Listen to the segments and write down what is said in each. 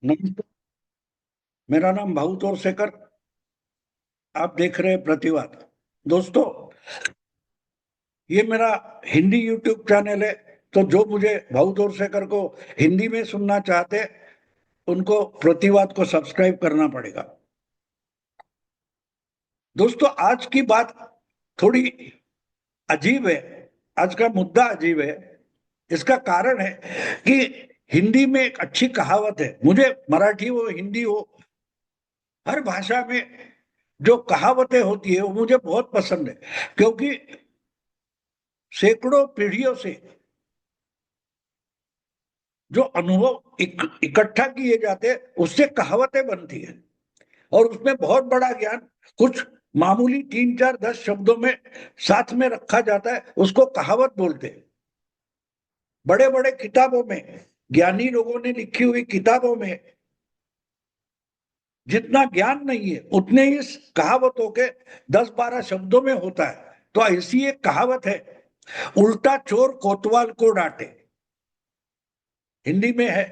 नमस्कार। मेरा नाम भाऊ तोरसेकर। आप देख रहे हैं प्रतिवाद। दोस्तों, ये मेरा हिंदी यूट्यूब चैनल है। तो जो मुझे भाऊ तोरसेकर को हिंदी में सुनना चाहते उनको प्रतिवाद को सब्सक्राइब करना पड़ेगा। दोस्तों, आज की बात थोड़ी अजीब है। आज का मुद्दा अजीब है। इसका कारण है कि हिंदी में एक अच्छी कहावत है। मुझे मराठी हो हिंदी हो, हर भाषा में जो कहावतें होती है वो मुझे बहुत पसंद है। क्योंकि सैकड़ों पीढ़ियों से जो अनुभव इकट्ठा किए जाते हैं उससे कहावतें बनती है। और उसमें बहुत बड़ा ज्ञान कुछ मामूली 3 4 10 शब्दों में साथ में रखा जाता है, उसको कहावत बोलते हैं। बड़े बड़े किताबों में, ज्ञानी लोगों ने लिखी हुई किताबों में जितना ज्ञान नहीं है उतने ही कहावतों के 10 12 शब्दों में होता है। तो ऐसी एक कहावत है, उल्टा चोर कोतवाल को डांटे। हिंदी में है।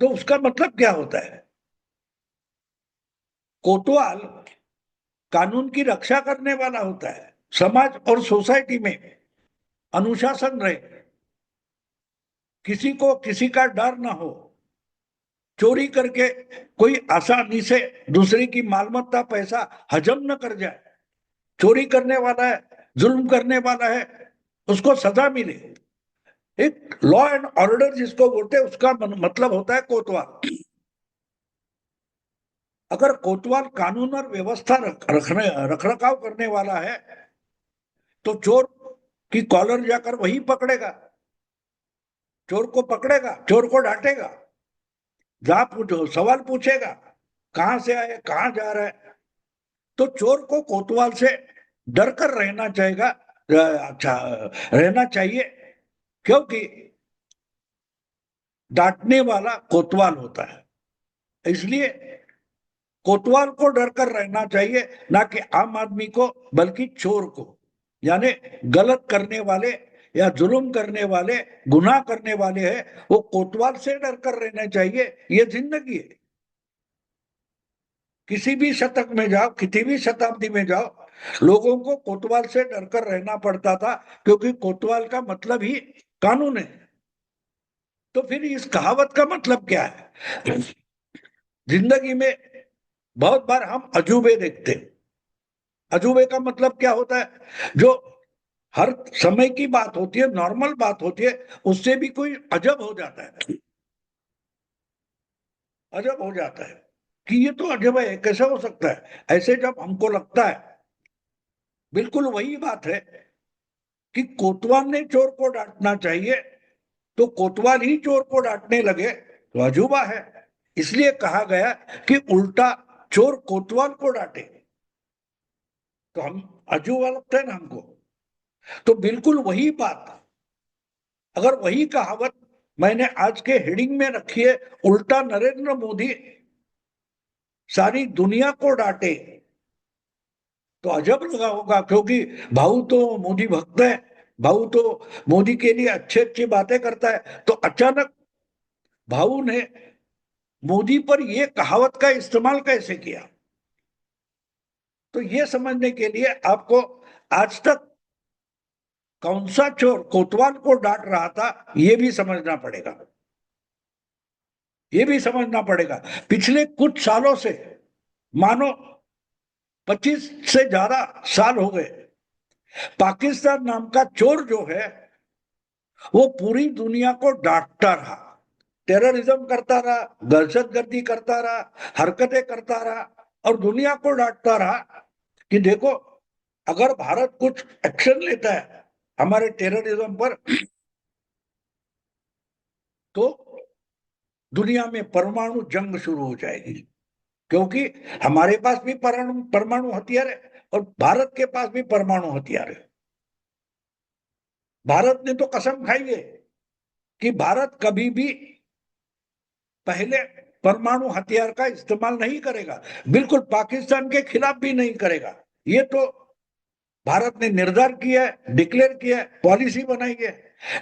तो उसका मतलब क्या होता है? कोतवाल कानून की रक्षा करने वाला होता है। समाज और सोसाइटी में अनुशासन रहे, किसी को किसी का डर ना हो, चोरी करके कोई आसानी से दूसरे की मालमत्ता पैसा हजम न कर जाए। चोरी करने वाला है, जुल्म करने वाला है, उसको सजा मिले। एक लॉ एंड ऑर्डर जिसको बोलते हैं उसका मतलब होता है कोतवाल। अगर कोतवाल कानून और व्यवस्था रख रखाव करने वाला है तो चोर की कॉलर जाकर वही पकड़ेगा, चोर को पकड़ेगा, चोर को डांटेगा, जहां पूछो सवाल पूछेगा, कहां से आए, कहां जा रहा है। तो चोर को कोतवाल से डर कर रहना चाहिए। अच्छा, रहना चाहिए। क्योंकि डांटने वाला कोतवाल होता है। इसलिए कोतवाल को डर कर रहना चाहिए, ना कि आम आदमी को, बल्कि चोर को। यानी गलत करने वाले या जुल्म करने वाले, गुनाह करने वाले हैं, वो कोतवाल से डर कर रहना चाहिए। ये जिंदगी है। किसी भी शतक में जाओ, किसी भी शताब्दी में जाओ, लोगों को कोतवाल से डर कर रहना पड़ता था, क्योंकि कोतवाल का मतलब ही कानून है। तो फिर इस कहावत का मतलब क्या है? जिंदगी में बहुत बार हम अजूबे देखते हैं। अजूबे का मतलब क्या होता है? जो हर समय की बात होती है, नॉर्मल बात होती है, उससे भी कोई अजब हो जाता है। अजब हो जाता है कि ये तो अजब है, कैसे हो सकता है। ऐसे जब हमको लगता है, बिल्कुल वही बात है कि कोतवाल ने चोर को डांटना चाहिए, तो कोतवाल ही चोर को डांटने लगे तो अजूबा है। इसलिए कहा गया कि उल्टा चोर कोतवाल को डांटे। तो हम अजूबा लगता है ना हमको। तो बिल्कुल वही बात, अगर वही कहावत मैंने आज के हेडिंग में रखी है, उल्टा नरेंद्र मोदी सारी दुनिया को डांटे, तो अजब लगा होगा। क्योंकि भाऊ तो मोदी भक्त है, भाऊ तो मोदी के लिए अच्छी अच्छी बातें करता है। तो अचानक भाऊ ने मोदी पर यह कहावत का इस्तेमाल कैसे किया? तो ये समझने के लिए आपको आज तक कौन सा चोर कोतवाल को डांट रहा था ये भी समझना पड़ेगा। ये भी समझना पड़ेगा। पिछले कुछ सालों से, मानो 25 से ज्यादा साल हो गए, पाकिस्तान नाम का चोर जो है वो पूरी दुनिया को डांटता रहा, टेररिज्म करता रहा, दहशतगर्दी करता रहा, हरकतें करता रहा, और दुनिया को डांटता रहा कि देखो, अगर भारत कुछ एक्शन लेता है हमारे टेररिज्म पर तो दुनिया में परमाणु जंग शुरू हो जाएगी। क्योंकि हमारे पास भी परमाणु परमाणु हथियार है और भारत के पास भी परमाणु हथियार है। भारत ने तो कसम खाई है कि भारत कभी भी पहले परमाणु हथियार का इस्तेमाल नहीं करेगा, बिल्कुल पाकिस्तान के खिलाफ भी नहीं करेगा। ये तो भारत ने निर्धार किया है, डिक्लेयर किया है, पॉलिसी बनाई है।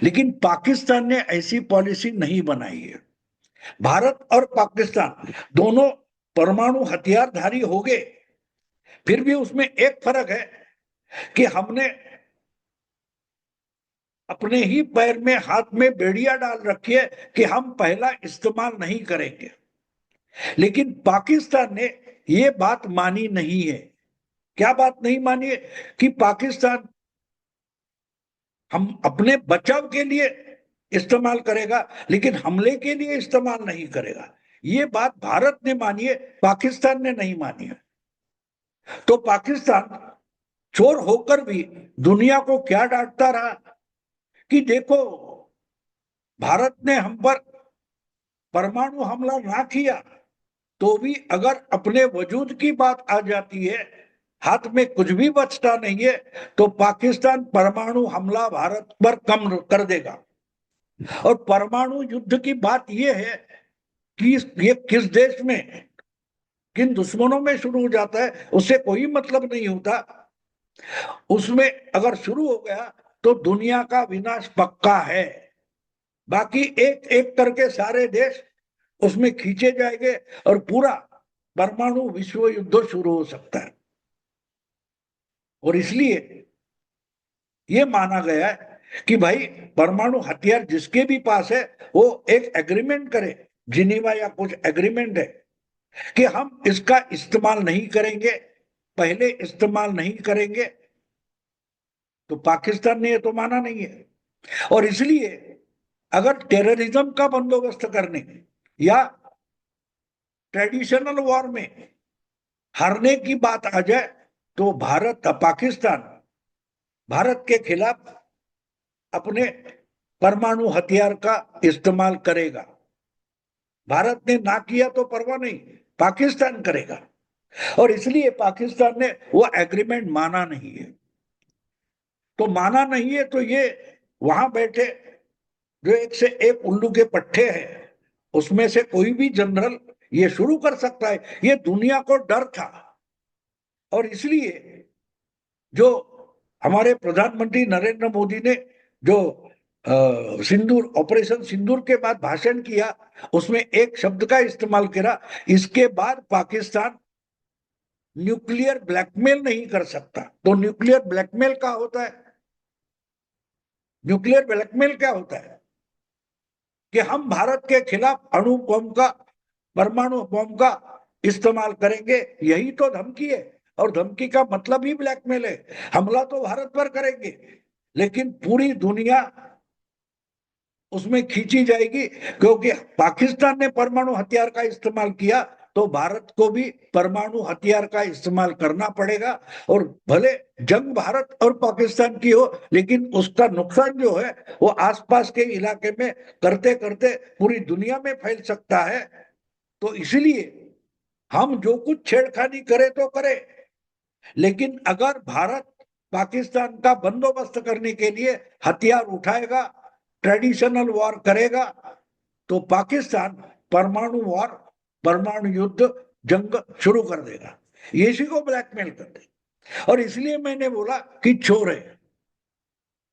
लेकिन पाकिस्तान ने ऐसी पॉलिसी नहीं बनाई है। भारत और पाकिस्तान दोनों परमाणु हथियारधारी हो गए, फिर भी उसमें एक फर्क है कि हमने अपने ही पैर में हाथ में बेड़ियां डाल रखी है कि हम पहला इस्तेमाल नहीं करेंगे। लेकिन पाकिस्तान ने ये बात मानी नहीं है। क्या बात नहीं मानी है? कि पाकिस्तान हम अपने बचाव के लिए इस्तेमाल करेगा, लेकिन हमले के लिए इस्तेमाल नहीं करेगा। ये बात भारत ने मानी है, पाकिस्तान ने नहीं मानी है। तो पाकिस्तान चोर होकर भी दुनिया को क्या डांटता रहा कि देखो, भारत ने हम पर परमाणु हमला ना किया तो भी अगर अपने वजूद की बात आ जाती है, हाथ में कुछ भी बचता नहीं है, तो पाकिस्तान परमाणु हमला भारत पर कम कर देगा। और परमाणु युद्ध की बात यह है कि ये किस देश में, किन दुश्मनों में शुरू हो जाता है उससे कोई मतलब नहीं होता। उसमें अगर शुरू हो गया तो दुनिया का विनाश पक्का है। बाकी एक एक करके सारे देश उसमें खींचे जाएंगे और पूरा परमाणु विश्व युद्ध शुरू हो सकता है। और इसलिए ये माना गया है कि भाई परमाणु हथियार जिसके भी पास है वो एक एग्रीमेंट करे, जिनीवा या कुछ एग्रीमेंट है कि हम इसका इस्तेमाल नहीं करेंगे, पहले इस्तेमाल नहीं करेंगे। तो पाकिस्तान ने ये तो माना नहीं है। और इसलिए अगर टेररिज्म का बंदोबस्त करने या ट्रेडिशनल वॉर में हारने की बात आ जाए तो पाकिस्तान भारत के खिलाफ अपने परमाणु हथियार का इस्तेमाल करेगा। भारत ने ना किया तो परवाह नहीं, पाकिस्तान करेगा। और इसलिए पाकिस्तान ने वो एग्रीमेंट माना नहीं है। तो माना नहीं है तो ये वहां बैठे जो एक से एक उल्लू के पट्टे हैं, उसमें से कोई भी जनरल ये शुरू कर सकता है। ये दुनिया को डर था। और इसलिए जो हमारे प्रधानमंत्री नरेंद्र मोदी ने जो सिंदूर, ऑपरेशन सिंदूर के बाद भाषण किया, उसमें एक शब्द का इस्तेमाल किया, इसके बाद पाकिस्तान न्यूक्लियर ब्लैकमेल नहीं कर सकता। तो न्यूक्लियर ब्लैकमेल क्या होता है? न्यूक्लियर ब्लैकमेल क्या होता है? कि हम भारत के खिलाफ अणु बम का, परमाणु बम का इस्तेमाल करेंगे, यही तो धमकी है। और धमकी का मतलब ही ब्लैकमेल है। हमला तो भारत पर करेंगे, लेकिन पूरी दुनिया उसमें खींची जाएगी, क्योंकि पाकिस्तान ने परमाणु हथियार का इस्तेमाल किया तो भारत को भी परमाणु हथियार का इस्तेमाल करना पड़ेगा। और भले जंग भारत और पाकिस्तान की हो, लेकिन उसका नुकसान जो है वो आसपास के इलाके में करते करते पूरी दुनिया में फैल सकता है। तो इसलिए हम जो कुछ छेड़खानी करे तो करे, लेकिन अगर भारत पाकिस्तान का बंदोबस्त करने के लिए हथियार उठाएगा, ट्रेडिशनल वॉर करेगा, तो पाकिस्तान परमाणु वॉर, परमाणु युद्ध, जंग शुरू कर देगा। ये इसी को ब्लैकमेल कर देगा। और इसलिए मैंने बोला कि चोर है,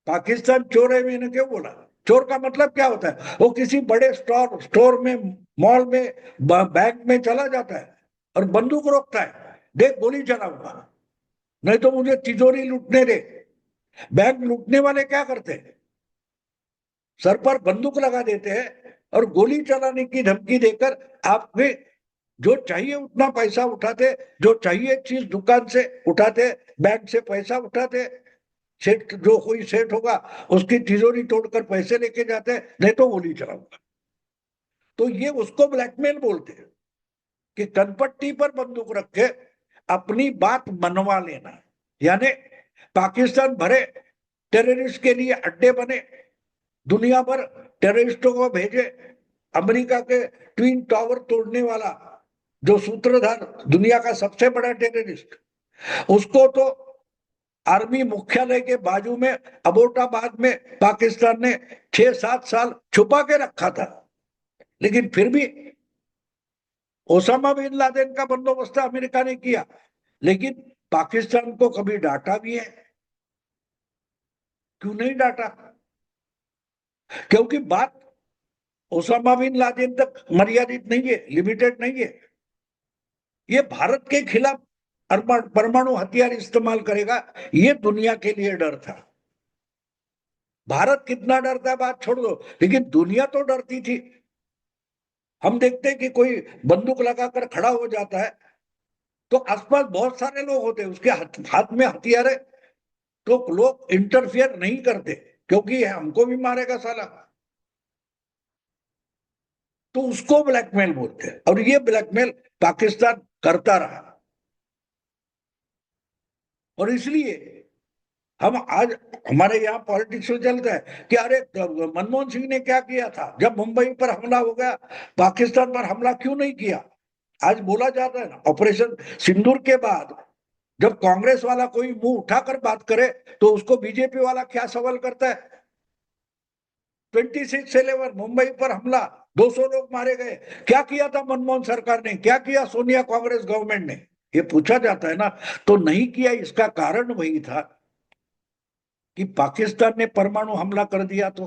पाकिस्तान चोर है। मैंने क्यों बोला? चोर का मतलब क्या होता है? वो किसी बड़े स्टोर में, मॉल में, बैंक में चला जाता है और बंदूक रोकता है, देख गोली चलाऊंगा, नहीं तो मुझे तिजोरी लूटने दे। बैंक लूटने वाले क्या करते हैं? सर पर बंदूक लगा देते हैं और गोली चलाने की धमकी देकर आप भी जो चाहिए उतना पैसा उठाते, जो चाहिए चीज दुकान से उठाते, बैंक से पैसा उठाते, सेठ जो कोई सेठ होगा उसकी तिजोरी तोड़कर पैसे लेके जाते हैं, नहीं तो गोली चलाऊंगा। तो ये उसको ब्लैकमेल बोलते हैं कि कनपट्टी पर बंदूक रख के अपनी बात मनवा लेना। यानी पाकिस्तान भरे टेररिस्ट के लिए अड्डे बने, दुनिया भर टेररिस्टों को भेजे। अमेरिका के ट्विन टावर तोड़ने वाला जो सूत्रधार, दुनिया का सबसे बड़ा टेररिस्ट, उसको तो आर्मी मुख्यालय के बाजू में अबोटाबाद में पाकिस्तान ने 6-7 साल छुपा के रखा था। लेकिन फिर भी ओसामा बिन लादेन का बंदोबस्त अमेरिका ने किया, लेकिन पाकिस्तान को कभी डांटा भी है? क्यों नहीं डांटा? क्योंकि बात ओसामा बिन लादेन तक मर्यादित नहीं है, लिमिटेड नहीं है। ये भारत के खिलाफ परमाणु हथियार इस्तेमाल करेगा, ये दुनिया के लिए डर था। भारत कितना डरता है बात छोड़ दो, लेकिन दुनिया तो डरती थी। हम देखते हैं कि कोई बंदूक लगाकर खड़ा हो जाता है तो आसपास बहुत सारे लोग होते हैं, उसके हाथ में हथियार है, तो लोग इंटरफियर नहीं करते क्योंकि हमको भी मारेगा साला। तो उसको ब्लैकमेल बोलते हैं, और ये ब्लैकमेल पाकिस्तान करता रहा। और इसलिए हम आज हमारे यहाँ पॉलिटिक्स में चलता है कि अरे मनमोहन सिंह ने क्या किया था जब मुंबई पर हमला हो गया, पाकिस्तान पर हमला क्यों नहीं किया। आज बोला जाता है ना, ऑपरेशन सिंदूर के बाद जब कांग्रेस वाला कोई मुंह उठाकर बात करे तो उसको बीजेपी वाला क्या सवाल करता है। 26/11 मुंबई पर हमला, 200 लोग मारे गए, क्या किया था मनमोहन सरकार ने, क्या किया सोनिया कांग्रेस गवर्नमेंट ने, ये पूछा जाता है ना। तो नहीं किया, इसका कारण वही था कि पाकिस्तान ने परमाणु हमला कर दिया, तो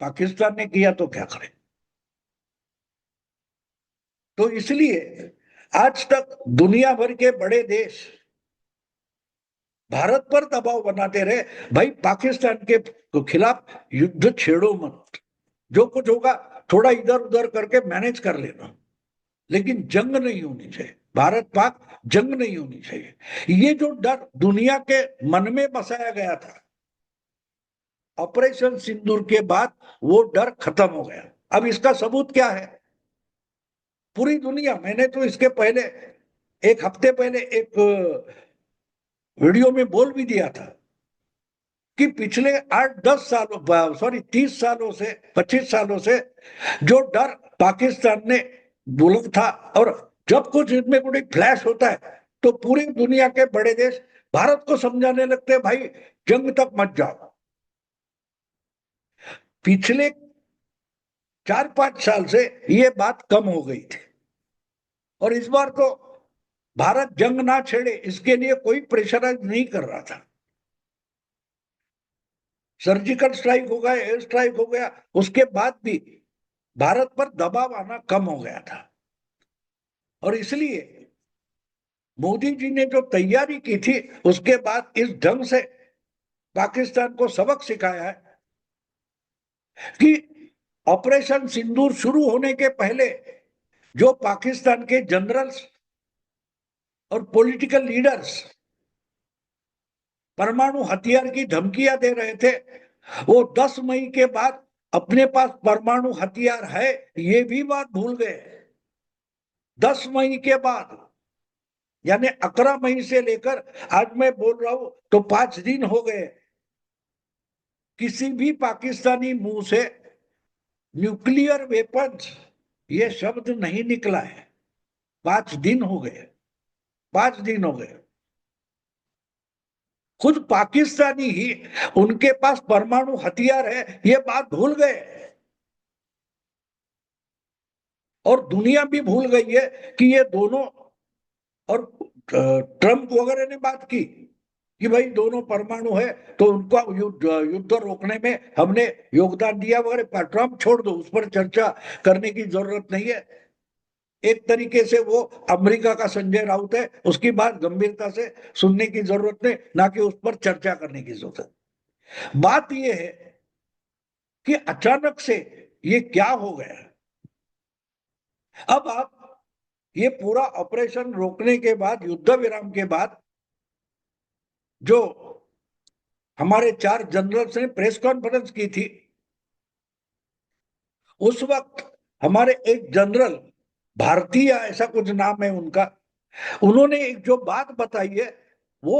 पाकिस्तान ने किया तो क्या करे। तो इसलिए आज तक दुनिया भर के बड़े देश भारत पर दबाव बनाते रहे, भाई पाकिस्तान के खिलाफ युद्ध छेड़ो मत, जो कुछ होगा थोड़ा इधर उधर करके मैनेज कर लेना, लेकिन जंग नहीं होनी चाहिए, भारत पाक जंग नहीं होनी चाहिए। ये जो डर दुनिया के मन में बसाया गया था, ऑपरेशन सिंदूर के बाद वो डर खत्म हो गया। अब इसका सबूत क्या है, पूरी दुनिया, मैंने तो इसके पहले एक हफ्ते पहले एक वीडियो में बोल भी दिया था कि पिछले 8-10 सालों, सॉरी 30 सालों से 25 सालों से जो डर पाकिस्तान ने बुलंद था, और जब कुछ इसमें कोई फ्लैश होता है तो पूरी दुनिया के बड़े देश भारत को समझाने लगते हैं, भाई जंग तक मत जाओ। पिछले 4-5 साल से ये बात कम हो गई थी, और इस बार तो भारत जंग ना छेड़े इसके लिए कोई प्रेशराइज नहीं कर रहा था। सर्जिकल स्ट्राइक हो गया, एयर स्ट्राइक हो गया, उसके बाद भी भारत पर दबाव आना कम हो गया था। और इसलिए मोदी जी ने जो तैयारी की थी, उसके बाद इस ढंग से पाकिस्तान को सबक सिखाया है कि ऑपरेशन सिंदूर शुरू होने के पहले जो पाकिस्तान के जनरल्स और पॉलिटिकल लीडर्स परमाणु हथियार की धमकियां दे रहे थे, वो 10 मई के बाद अपने पास परमाणु हथियार है ये भी बात भूल गए। 10 मई के बाद, यानी 11 मई से लेकर आज मैं बोल रहा हूं तो 5 दिन हो गए, किसी भी पाकिस्तानी मुंह से न्यूक्लियर वेपन्स ये शब्द नहीं निकला है। 5 दिन हो गए, 5 दिन हो गए। खुद पाकिस्तानी ही उनके पास परमाणु हथियार है ये बात भूल गए, और दुनिया भी भूल गई है कि ये दोनों, और ट्रंप वगैरह ने बात की कि भाई दोनों परमाणु है तो उनका युद्ध रोकने में हमने योगदान दिया वगैरह। ट्रंप छोड़ दो, उस पर चर्चा करने की जरूरत नहीं है। एक तरीके से वो अमेरिका का संजय राउत है, उसकी बात गंभीरता से सुनने की जरूरत नहीं, ना कि उस पर चर्चा करने की जरूरत है। बात यह है कि अचानक से ये क्या हो गया। अब आप ये पूरा ऑपरेशन रोकने के बाद, युद्ध विराम के बाद, जो हमारे 4 जनरल्स ने प्रेस कॉन्फ्रेंस की थी, उस वक्त हमारे एक जनरल, भारतीय ऐसा कुछ नाम है उनका, उन्होंने एक जो बात बताई है वो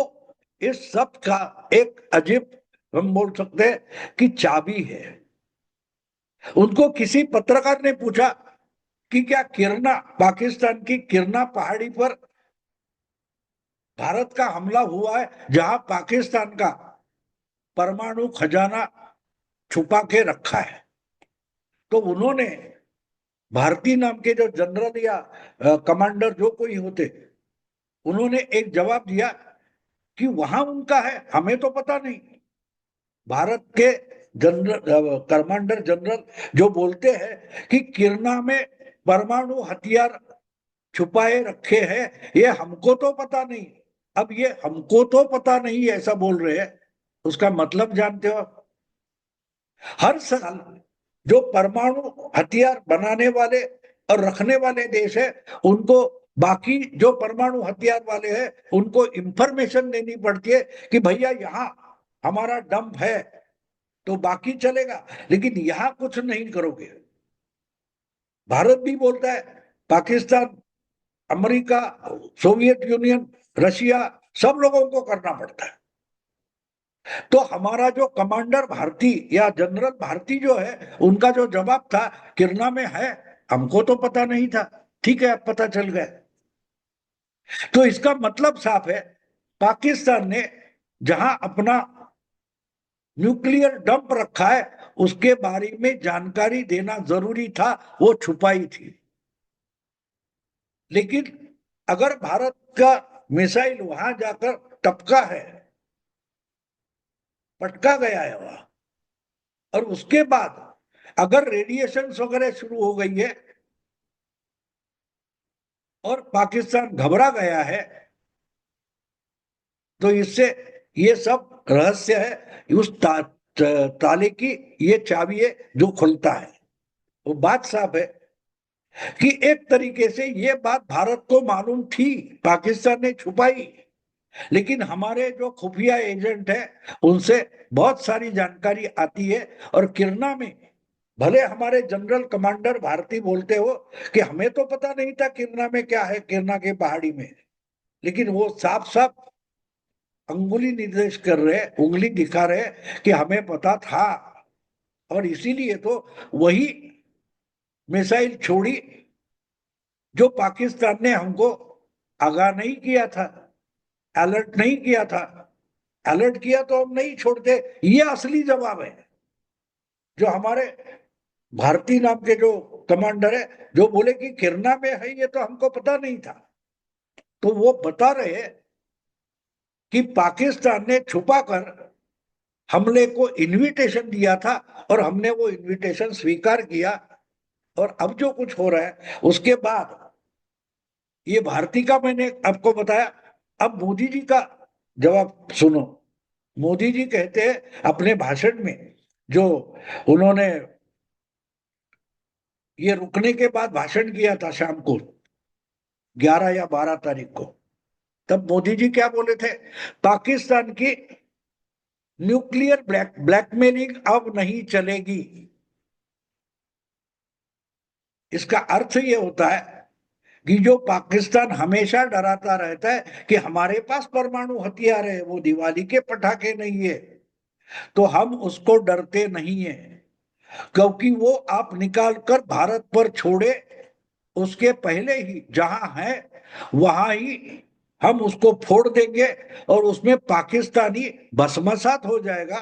इस सब का एक अजीब, हम बोल सकते हैं कि चाबी है। उनको किसी पत्रकार ने पूछा कि क्या किरना, पाकिस्तान की किरना पहाड़ी पर भारत का हमला हुआ है जहां पाकिस्तान का परमाणु खजाना छुपा के रखा है। तो उन्होंने, भारतीय नाम के जो जनरल या कमांडर जो कोई होते, उन्होंने एक जवाब दिया कि वहां उनका है, हमें तो पता नहीं। भारत के जनरल कमांडर जनरल जो बोलते हैं कि किरना में परमाणु हथियार छुपाए रखे हैं, ये हमको तो पता नहीं। अब ये हमको तो पता नहीं ऐसा बोल रहे हैं, उसका मतलब जानते हो? हर साल जो परमाणु हथियार बनाने वाले और रखने वाले देश है, उनको बाकी जो परमाणु हथियार वाले हैं उनको इंफॉर्मेशन देनी पड़ती है कि भैया यहाँ हमारा डंप है, तो बाकी चलेगा, लेकिन यहाँ कुछ नहीं करोगे। भारत भी बोलता है, Pakistan, America, Soviet union, Russia, सब लोगों को करना पड़ता है। तो हमारा जो कमांडर भारती या जनरल भारती जो है, उनका जो जवाब था, किरना में है, हमको तो पता नहीं था। ठीक है, अब पता चल गया। तो इसका मतलब साफ है, पाकिस्तान ने जहां अपना न्यूक्लियर डंप रखा है, उसके बारे में जानकारी देना जरूरी था, वो छुपाई थी। लेकिन अगर भारत का मिसाइल वहां जाकर टपका है, पटका गया है वहां, और उसके बाद अगर रेडिएशन वगैरह शुरू हो गई है और पाकिस्तान घबरा गया है, तो इससे ये सब रहस्य है, उस ताले की ये चाबी है जो खुलता है। वो बात साफ है कि एक तरीके से ये बात भारत को मालूम थी, पाकिस्तान ने छुपाई, लेकिन हमारे जो खुफिया एजेंट है उनसे बहुत सारी जानकारी आती है। और किरना में भले हमारे जनरल कमांडर भारती बोलते हो कि हमें तो पता नहीं था किरना में क्या है, किरना के पहाड़ी में, लेकिन वो साफ साफ अंगुली निर्देश कर रहे, उंगली दिखा रहे कि हमें पता था, और इसीलिए तो वही मिसाइल छोड़ी जो पाकिस्तान ने हमको आगाह नहीं किया था, अलर्ट नहीं किया था। अलर्ट किया तो हम नहीं छोड़ते। ये असली जवाब है। जो हमारे भारतीय नाम के जो कमांडर है, जो बोले कि किरना में है, ये तो हमको पता नहीं था, तो वो बता रहे हैं कि पाकिस्तान ने छुपाकर हमले को इनविटेशन दिया था, और हमने वो इनविटेशन स्वीकार किया। और अब जो कुछ हो रहा है उसके बाद, ये भारती का मैंने आपको बताया। अब मोदी जी का जवाब सुनो। मोदी जी कहते हैं अपने भाषण में, जो उन्होंने ये रुकने के बाद भाषण किया था शाम को 11 या 12 तारीख को, तब मोदी जी क्या बोले थे? पाकिस्तान की न्यूक्लियर ब्लैकमेलिंग अब नहीं चलेगी। इसका अर्थ ये होता है कि जो पाकिस्तान हमेशा डराता रहता है कि हमारे पास परमाणु हथियार है, वो दिवाली के पटाखे नहीं है, तो हम उसको डरते नहीं है, क्योंकि वो आप निकाल कर भारत पर छोड़े, उसके पहले ही जहां है वहां ही हम उसको फोड़ देंगे और उसमें पाकिस्तानी भस्मसात हो जाएगा।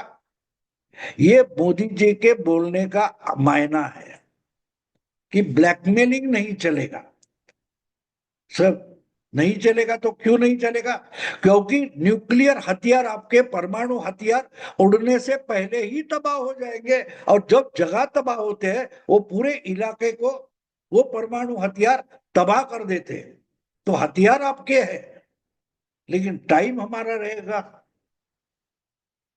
ये मोदी जी के बोलने का मायना है कि ब्लैकमेलिंग नहीं चलेगा। सब नहीं चलेगा तो क्यों नहीं चलेगा? क्योंकि न्यूक्लियर हथियार, आपके परमाणु हथियार उड़ने से पहले ही तबाह हो जाएंगे, और जब जगह तबाह होते हैं वो पूरे इलाके को वो परमाणु हथियार तबाह कर देते हैं। तो हथियार आपके हैं, लेकिन टाइम हमारा रहेगा,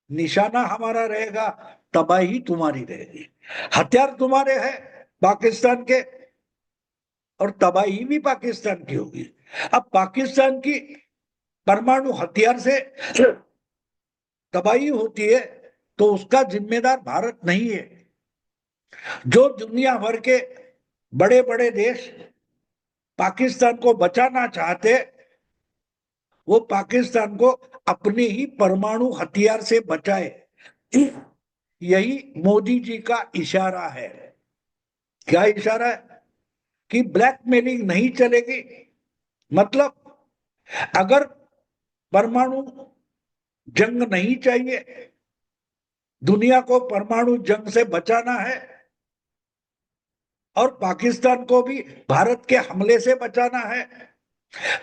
निशाना हमारा रहेगा, तबाही तुम्हारी रहेगी। हथियार तुम्हारे हैं पाकिस्तान के, और तबाही भी पाकिस्तान की होगी। अब पाकिस्तान की परमाणु हथियार से तबाही होती है तो उसका जिम्मेदार भारत नहीं है। जो दुनिया भर के बड़े बड़े देश पाकिस्तान को बचाना चाहते, वो पाकिस्तान को अपने ही परमाणु हथियार से बचाए। यही मोदी जी का इशारा है। क्या इशारा है? कि ब्लैकमेलिंग नहीं चलेगी। मतलब अगर परमाणु जंग नहीं चाहिए, दुनिया को परमाणु जंग से बचाना है, और पाकिस्तान को भी भारत के हमले से बचाना है,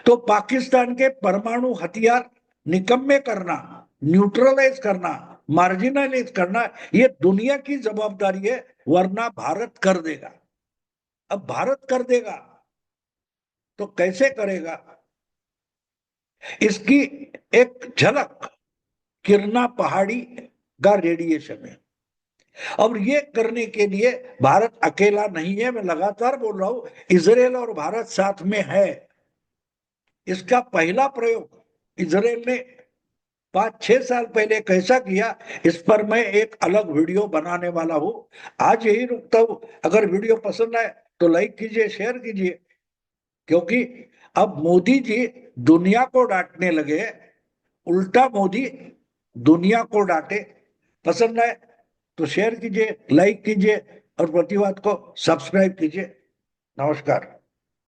तो पाकिस्तान के परमाणु हथियार निकम्मे करना, न्यूट्रलाइज करना, मार्जिनलाइज करना, ये दुनिया की जवाबदारी है, वरना भारत कर देगा। अब भारत कर देगा तो कैसे करेगा, इसकी एक झलक किरना पहाड़ी का रेडिएशन है। और ये करने के लिए भारत अकेला नहीं है, मैं लगातार बोल रहा हूं, इजराइल और भारत साथ में है। इसका पहला प्रयोग इजराइल ने 5-6 साल पहले कैसा किया, इस पर मैं एक अलग वीडियो बनाने वाला हूं। आज यही रुकता हूं। अगर वीडियो पसंद आए तो लाइक कीजिए, शेयर कीजिए, क्योंकि अब मोदी जी दुनिया को डांटने लगे। उल्टा मोदी दुनिया को डांटे। पसंद आए तो शेयर कीजिए, लाइक कीजिए और प्रतिवाद को सब्सक्राइब कीजिए। नमस्कार।